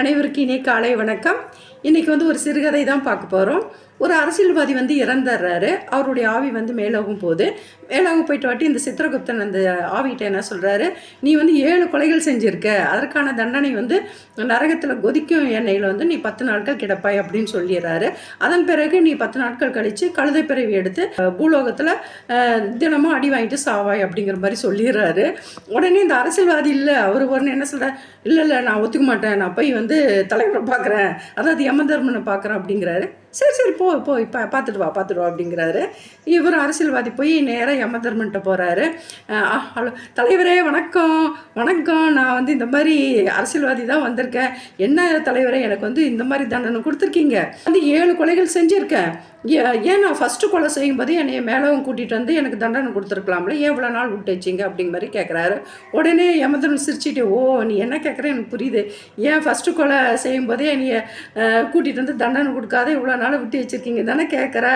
அனைவருக்கும் இனி காலை வணக்கம். இன்றைக்கி ஒரு சிறுகதை தான் பார்க்க போகிறோம். ஒரு அரசியல்வாதி இறந்துடுறாரு. அவருடைய ஆவி மேலோகம் போகுது. மேலோகம் போயிட்டு வாட்டி இந்த சித்திரகுப்தன் அந்த ஆவிகிட்ட என்ன சொல்கிறாரு, நீ 7 கொலைகள் செஞ்சுருக்க, அதற்கான தண்டனை நரகத்தில் கொதிக்கும் எண்ணெயில் நீ 10 நாட்கள் கிடப்பாய் அப்படின்னு சொல்லிடுறாரு. அதன் பிறகு நீ 10 நாட்கள் கழித்து கழுதை பிறவி எடுத்து பூலோகத்தில் தினமும் அடி வாங்கிட்டு சாவாய் அப்படிங்கிற மாதிரி சொல்லிடுறாரு. உடனே இந்த அரசியல்வாதி இல்லை, அவர் உடனே என்ன சொல்கிறார், இல்லை நான் ஒத்துக்க மாட்டேன், நான் போய் தலைவரை பார்க்குறேன், அதாவது யமதர்மனை பார்க்குறேன் அப்படிங்கிறாரு. சரி போ இப்போ பார்த்துட்டு வா அப்படிங்கிறாரு. இவர் அரசியல்வாதி போய் நேராக யமதர்மன்ட்ட போகிறாரு. ஹலோ தலைவரே, வணக்கம், நான் இந்த மாதிரி அரசியல்வாதி தான் வந்திருக்கேன். என்ன தலைவரே, எனக்கு இந்த மாதிரி தண்டனை கொடுத்துருக்கீங்க, 7 கொலைகள் செஞ்சுருக்கேன். ஏன் நான் ஃபஸ்ட்டு கொலை செய்யும்போது என்னைய மேலவும் கூட்டிகிட்டு எனக்கு தண்டனை கொடுத்துருக்கலாம்ல, ஏன் இவ்வளோ நாள் விட்டு வச்சிங்க அப்படிங்கிற மாதிரி கேட்குறாரு. உடனே யமதர்மன் சிரிச்சுட்டு, ஓ நீ என்ன கேட்குற எனக்கு புரியுது, ஏன் ஃபஸ்ட்டு கொலை செய்யும்போதே என்னைய கூட்டிகிட்டு தண்டனை கொடுக்காத இவ்வளோ நாள் விட்டு வச்சுருக்கீங்க தானே கேட்குற,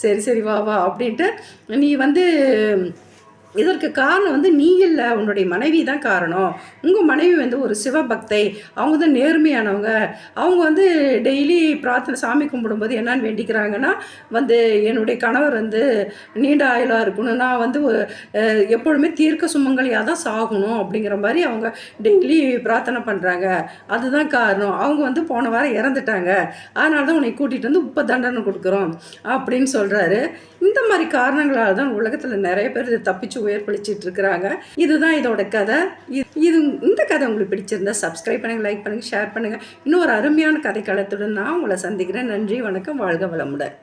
சரி வா அப்படின்ட்டு நீ இதற்கு காரணம் நீ இல்லை, உன்னுடைய மனைவி தான் காரணம். உங்கள் மனைவி ஒரு சிவபக்தை, அவங்க தான் நேர்மையானவங்க. அவங்க டெய்லி பிரார்த்தனை சாமி கும்பிடும்போது என்னன்னு வேண்டிக்கிறாங்கன்னா என்னுடைய கணவர் நீண்ட ஆயுளாக இருக்கணும், நான் எப்பொழுதுமே தீர்க்க சுமங்கலியாக தான் சாகணும் அப்படிங்கிற மாதிரி அவங்க டெய்லி பிரார்த்தனை பண்ணுறாங்க. அதுதான் காரணம். அவங்க போன வாரம் இறந்துட்டாங்க, அதனால தான் உன்னை கூட்டிகிட்டு இப்போ தண்டனை கொடுக்குறோம் அப்படின்னு சொல்கிறாரு. இந்த மாதிரி காரணங்களால் தான் உலகத்தில் நிறைய பேர் தப்பிச்சு உயர் பழிச்சிட்டு இருக்கிறாங்க. இதுதான் இதோட கதை. இந்த கதை உங்களுக்கு பிடிச்சிருந்தா சப்ஸ்கிரைப் பண்ணுங்கள், லைக் பண்ணுங்கள், ஷேர் பண்ணுங்கள். இன்னும் ஒரு அருமையான கதை காலத்துடன் நான் உங்களை சந்திக்கிறேன். நன்றி, வணக்கம், வாழ்க வளமுடன்.